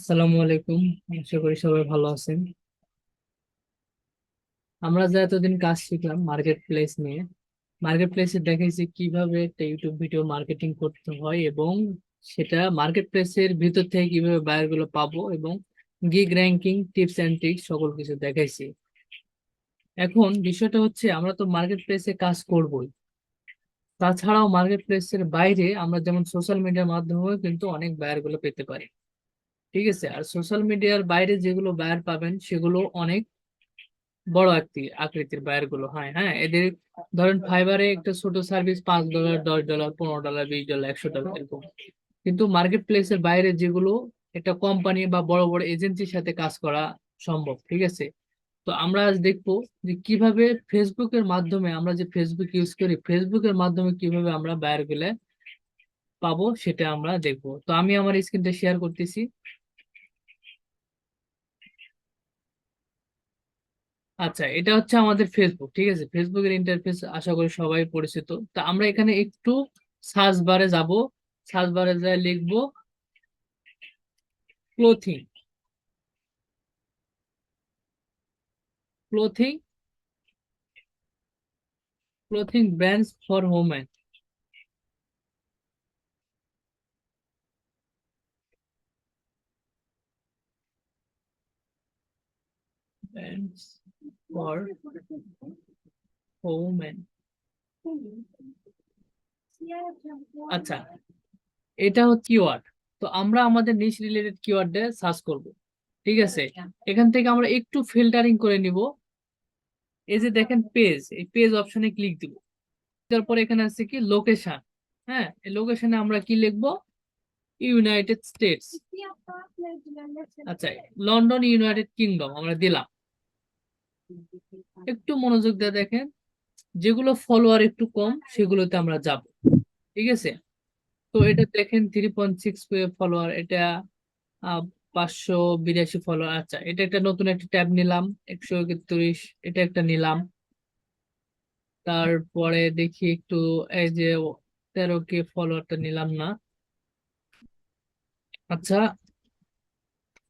আসসালামু আলাইকুম। আশা করি সবাই ভালো আছেন। আমরা যে এতদিন কাজ শিখলাম মার্কেট প্লেস নিয়ে, মার্কেট প্লেসে দেখাইছি কিভাবে একটা ইউটিউব ভিডিও মার্কেটিং করতে হয় এবং সেটা মার্কেট প্লেসের ভিতর থেকে কিভাবে বায়ার গুলো পাবো এবং gig ranking tips and tricks সকল কিছু দেখাইছি। এখন বিষয়টা হচ্ছে আমরা তো মার্কেট প্লেসে কাজ করবোই, তাছাড়াও মার্কেট প্লেসের বাইরে আমরা যেমন সোশ্যাল মিডিয়ার মাধ্যমেও কিন্তু অনেক বায়ার গুলো পেতে পারি। ঠিক আছে, আর সোশ্যাল মিডিয়ার বাইরে যেগুলো বায়ার পাবেন সেগুলো অনেক বড় আকৃতির বায়ার গুলো হয়। হ্যাঁ, এদের ধরেন ফাইবারে একটা ছোট সার্ভিস $5, $10, $15, $20, $100 এরকম। কিন্তু মার্কেট প্লেসের বাইরে যেগুলো একটা কোম্পানি বা বড় বড় এজেন্সির সাথে কাজ করা সম্ভব। ঠিক আছে, তো আমরা আজ দেখবো যে কিভাবে ফেসবুকের মাধ্যমে, আমরা যে ফেসবুক ইউজ করি, ফেসবুকের মাধ্যমে কিভাবে আমরা বায়ার গুলো পাবো সেটা আমরা দেখবো। তো আমি আমার স্ক্রিনটা শেয়ার করতেছি। আচ্ছা, এটা হচ্ছে আমাদের ফেসবুক। ঠিক আছে, ফেসবুকের ইন্টারফেস আশা করি সবাই পরিচিত। তা আমরা এখানে একটু সার্চ বারে যাব, সার্চ বারে যা লিখবো clothing, clothing, clothing brands for women. Brands for women. আচ্ছা, এটা হচ্ছে কিওয়ার্ড। তো আমরা আমাদের নিশ রিলেটেড কিওয়ার্ড দিয়ে সার্চ করব। ঠিক আছে, এখান থেকে আমরা একটু ফিল্টারিং করে নিব। এই যে দেখেন পেজ, এই পেজ অপশনে ক্লিক দিব। তারপর এখানে আছে কি লোকেশন। হ্যাঁ, এই লোকেশনে আমরা কি লিখবো? United states. আচ্ছা, লন্ডন, ইউনাইটেড কিংডম আমরা দিলাম। একটু মনোযোগ দিয়ে দেখেন, যেগুলো ফলোয়ার একটু কম সেগুলোতে আমরা যাব। ঠিক আছে, তো এটা দেখেন 3.6 ফলোয়ার, এটা 582 ফলোয়ার। আচ্ছা, এটা একটা নতুন একটা ট্যাব নিলাম, 131, এটা একটা নিলাম। তারপরে দেখি একটু, এই যে 13K ফলোয়ারটা নিলাম না। আচ্ছা,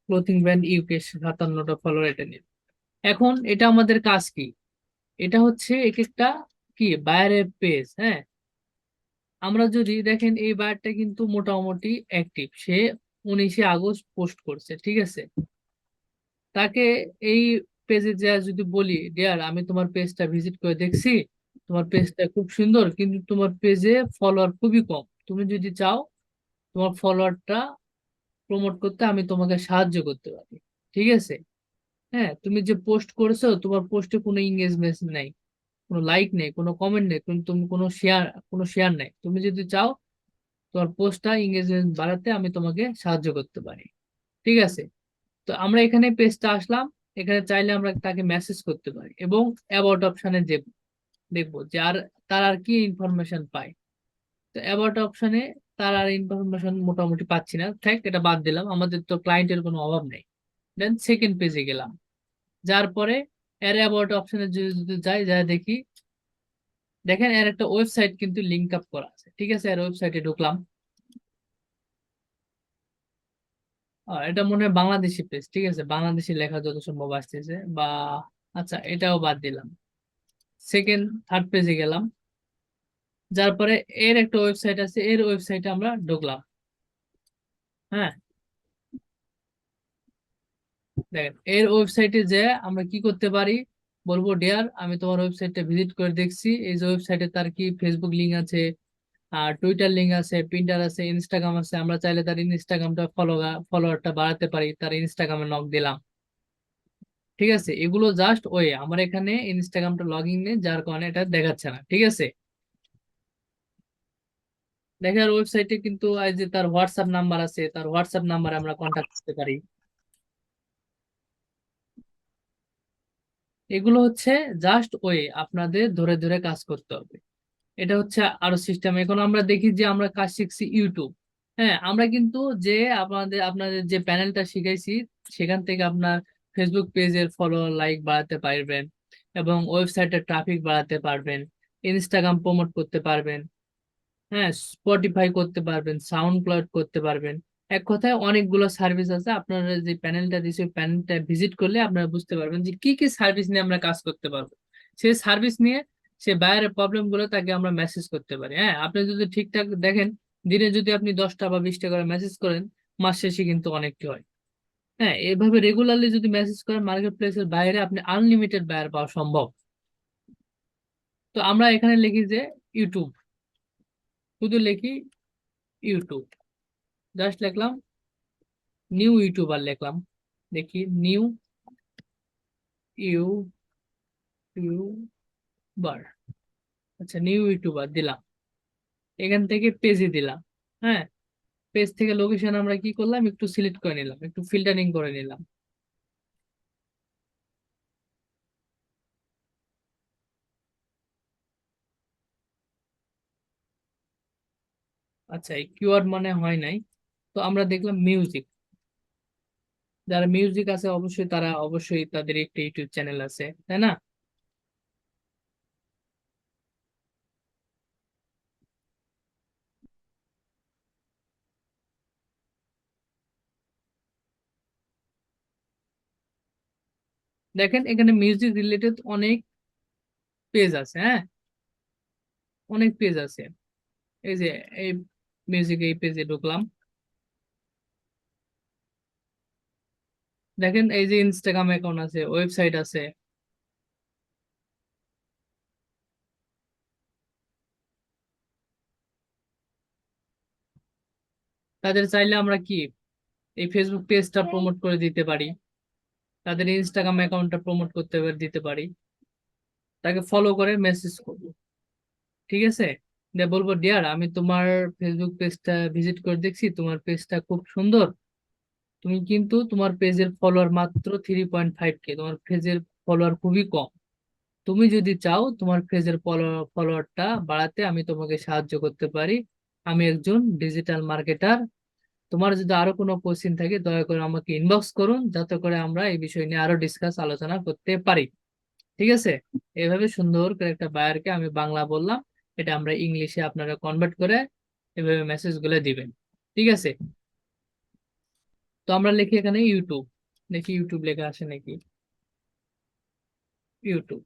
ক্লোথিং ব্র্যান্ড ইউকে 57টা ফলোয়ার, এটা নিলাম। এখন এটা আমাদের কাজ কি? এটা হচ্ছে এক একটা কি বায়ারের পেজ। হ্যাঁ, আমরা যদি দেখেন এই বায়ারটা কিন্তু মোটামুটি অ্যাক্টিভ, সে 19 আগস্ট পোস্ট করছে। ঠিক আছে, তাকে এই পেজে যা যদি বলি, ডিয়ার আমি তোমার পেজটা ভিজিট করে দেখছি, তোমার পেজটা খুব সুন্দর, কিন্তু তোমার পেজে ফলোয়ার খুবই কম, তুমি যদি চাও তোমার ফলোয়ারটা প্রমোট করতে আমি তোমাকে সাহায্য করতে পারি। ঠিক আছে, হ্যাঁ, তুমি যে পোস্ট করেছো তোমার পোস্টে কোনো এঙ্গেজমেন্ট নাই, কোনো লাইক নেই, কোনো কমেন্ট নেই, কিন্তু তুমি কোনো শেয়ার নেই। তুমি যদি চাও তোমার পোস্টটা এঙ্গেজমেন্ট বাড়াতে আমি তোমাকে সাহায্য করতে পারি। ঠিক আছে, তো আমরা এখানে পেজটা আসলাম। এখানে চাইলে আমরা তাকে মেসেজ করতে পারি এবং অ্যাবাউট অপশনে দেখবো যে আর তার আর কি ইনফরমেশন পাই। তো অ্যাবাউট অপশনে তার আর ইনফরমেশন মোটামুটি পাচ্ছি না, থাক এটা বাদ দিলাম, আমাদের তো ক্লায়েন্টের কোনো অভাব নেই। দেন সেকেন্ড পেজে গেলাম, যার পরে এর অ্যাবাউট অপশনে যদি যদি যাই, যা দেখি, দেখেন এর একটা ওয়েবসাইট কিন্তু লিঙ্ক আপ করা আছে। ঠিক আছে, এর ওয়েবসাইটে ঢুকলাম। এটা মনে হয় বাংলাদেশি পেজ। ঠিক আছে, বাংলাদেশি লেখা যত সম্ভব আসতেছে বা, আচ্ছা এটাও বাদ দিলাম। সেকেন্ড থার্ড পেজে গেলাম, যার পরে এর একটা ওয়েবসাইট আছে, এর ওয়েবসাইটে আমরা ঢুকলাম। হ্যাঁ, দেখেন এর ওয়েবসাইটে যে আমরা কি করতে পারি, বলবো ডিয়ার আমি তোমার ওয়েবসাইটটা ভিজিট করে দেখছি, এই যে ওয়েবসাইটে তার কি ফেসবুক লিঙ্ক আছে, আর টুইটার লিঙ্ক আছে, প্রিন্টার আছে, ইনস্টাগ্রাম আছে, আমরা চাইলে তার ইনস্টাগ্রামটা ফলোয়ারটা বাড়াতে পারি, তার ইনস্টাগ্রামে নক দিলাম। ঠিক আছে, এগুলো জাস্ট ওয়ে, আমার এখানে ইনস্টাগ্রামটা লগ ইন নেই, যার কারণে এটা দেখাচ্ছে না। ঠিক আছে, দেখার ওয়েবসাইটে কিন্তু এই যে তার হোয়াটসঅ্যাপ নাম্বার আছে, তার হোয়াটসঅ্যাপ নাম্বারে আমরা কন্ট্যাক্ট করতে পারি। এগুলো হচ্ছে জাস্ট ওয়ে, আপনাদের ধরে ধরে কাজ করতে হবে। এটা হচ্ছে আরো সিস্টেম। এখন আমরা দেখি যে আমরা কাজ শিখছি ইউটিউব। হ্যাঁ, আমরা কিন্তু যে আপনাদের যে প্যানেলটা শিখাইছি সেখান থেকে আপনার ফেসবুক পেজের ফলো লাইক বাড়াতে পারবেন এবং ওয়েবসাইটের ট্রাফিক বাড়াতে পারবেন, ইনস্টাগ্রাম প্রমোট করতে পারবেন, হ্যাঁ, স্পটিফাই করতে পারবেন, সাউন্ড ক্লাউড করতে পারবেন। এক কথায় অনেকগুলো সার্ভিস আছে। আপনারা যে প্যানেলটা দিচ্ছে ওই প্যানেলটা ভিজিট করলে আপনারা বুঝতে পারবেন যে কি কি সার্ভিস নিয়ে আমরা কাজ করতে পারবো। সেই সার্ভিস নিয়ে সে বায়ারের প্রবলেম গুলো তাকে আমরা মেসেজ করতে পারি। হ্যাঁ, আপনি যদি ঠিকঠাক দেখেন, দিনে যদি আপনি 10টা বা 20টা করে মেসেজ করেন, মাস শেষে কিন্তু অনেকটি হয়। হ্যাঁ, এভাবে রেগুলারলি যদি মেসেজ করেন মার্কেট প্লেসের বাইরে, আপনি আনলিমিটেড বায়ার পাওয়া সম্ভব। তো আমরা এখানে লিখি যে ইউটিউব, শুধু লিখি ইউটিউব, জাস্ট লিখলাম নিউ ইউটিউবার লিখলাম, দেখি নিউ ইউটিউবার। আচ্ছা, নিউ ইউটিউবার দিলাম, এখান থেকে পেজে দিলাম। হ্যাঁ, পেজ থেকে লোকেশন আমরা কি করলাম, একটু সিলেক্ট করে নিলাম, একটু ফিল্টারিং করে নিলাম। আচ্ছা, এই কিওয়ার্ড মানে হয় নাই। তো আমরা দেখলাম মিউজিক, যারা মিউজিক আছে অবশ্যই তারা অবশ্যই তাদের একটা ইউটিউব চ্যানেল আছে, তাই না? দেখেন এখানে মিউজিক রিলেটেড অনেক পেজ আছে। হ্যাঁ, অনেক পেজ আছে। এই যে এই মিউজিক, এই পেজে ঢুকলাম, দেখেন এই যে ইনস্টাগ্রাম অ্যাকাউন্ট আছে, ওয়েবসাইট আছে। তাদের চাইলে আমরা কি এই ফেসবুক পেজটা প্রমোট করে দিতে পারি, তাদের ইনস্টাগ্রাম অ্যাকাউন্টটা প্রমোট করতে দিতে পারি, তাকে ফলো করে মেসেজ করবো। ঠিক আছে, দিয়ে বলবো ডিয়ার, আমি তোমার ফেসবুক পেজটা ভিজিট করে দেখছি, তোমার পেজটা খুব সুন্দর। তুমি কিন্তু তোমার পেজের ফলোয়ার মাত্র 3.5K, তোমার পেজের ফলোয়ার খুবই কম। তুমি যদি চাও তোমার পেজের ফলোয়ারটা বাড়াতে, আমি তোমাকে সাহায্য করতে পারি। আমি একজন ডিজিটাল মার্কেটার। তোমার যদি আরো কোনো কোশ্চিন থাকে দয়া করে আমাকে ইনবক্স করুন, যাতে করে আমরা এই বিষয় নিয়ে আরো আলোচনা করতে পারি। ঠিক আছে, এভাবে সুন্দর করে একটা বায়ারকে আমি বাংলা বললাম, এটা আমরা ইংলিশে আপনারা কনভার্ট করে এভাবে মেসেজ গুলো দিবেন। ঠিক আছে, তো আমরা লিখি এখানে ইউটিউব, দেখি ইউটিউব লেখা আসে নাকি। ইউটিউব,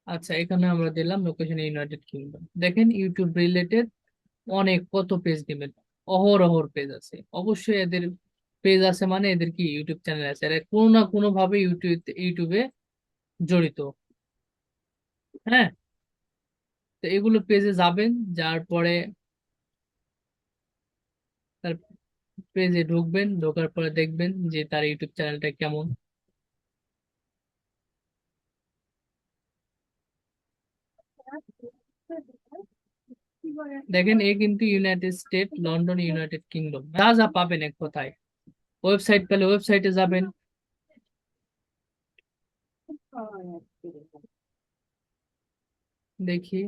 আচ্ছা, এখানে আমরা দিলাম লোকেশন ইউনাইটেড কিংডম। দেখেন ইউটিউব রিলেটেড অনেক কত পেজ দিবেন, অহরহ পেজ আছে। অবশ্যই এদের পেজ আছে মানে এদের কি ইউটিউব চ্যানেল আছে, এরা কোনো না কোনো ভাবে ইউটিউবে জড়িত। হ্যাঁ, তো এগুলো পেজে যাবেন, যার পরে তার পেজে ঢুকবেন, ঢোকার পরে দেখবেন যে তার ইউটিউব চ্যানেলটা কেমন। দেখেন এ কিন্তু United state, London, United kingdom, যা যা পাবেন এক কথায়। ওয়েবসাইট পেলে ওয়েবসাইটে যাবেন। দেখি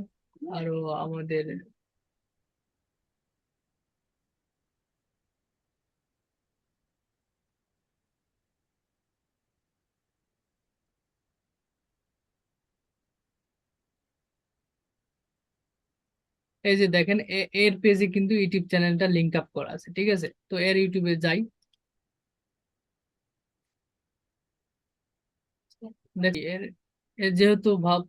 আরো আমাদের, এই যে দেখেন এর পেজে কিন্তু ইউটিউব চ্যানেলটা লিংক আপ করা আছে। ঠিক আছে, তো এর ইউটিউবে যাই, দেখি এর এর যেহেতু ভাব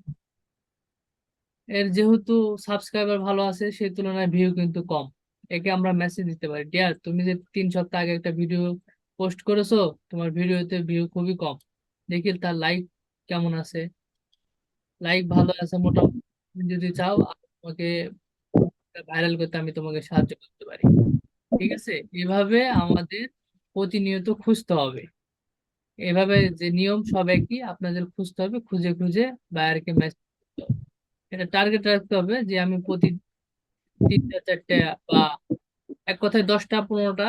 এর যেহেতু সাবস্ক্রাইবার ভালো আছে, সেই তুলনায় ভিউ কিন্তু কম। একে আমরা মেসেজ দিতে পারি, ডিয়ার তুমি যে 3 সপ্তাহ আগে একটা ভিডিও পোস্ট করেছো, তোমার ভিডিওতে ভিউ খুবই কম, দেখি তার লাইক কেমন আছে। লাইক ভালো আছে মোটামুটি, তুমি যদি চাও তোমাকে ভাইরাল করতে আমি তোমাকে সাহায্য করতে পারি। ঠিক আছে, এভাবে আমাদের প্রতিনিয়ত খুঁজতে হবে। এভাবে যে নিয়ম সব একই, আপনাদের খুঁজতে হবে, খুঁজে খুঁজে বায়ারকে মেসেজ করতে হবে। এটা টার্গেট রাখতে হবে যে আমি প্রতি 3টা 4টা বা এক কথায় 10টা 15টা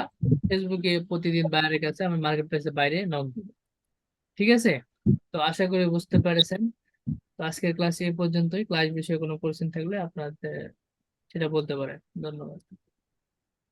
ফেসবুকে প্রতিদিন বাইরের কাছে আমি মার্কেট প্লেসের বাইরে নক দিব। ঠিক আছে, তো আশা করি বুঝতে পেরেছেন। তো আজকের ক্লাস এই পর্যন্তই। ক্লাস বিষয়ে কোনো কোশ্চেন থাকলে আপনাদের সেটা বলতে পারেন। ধন্যবাদ।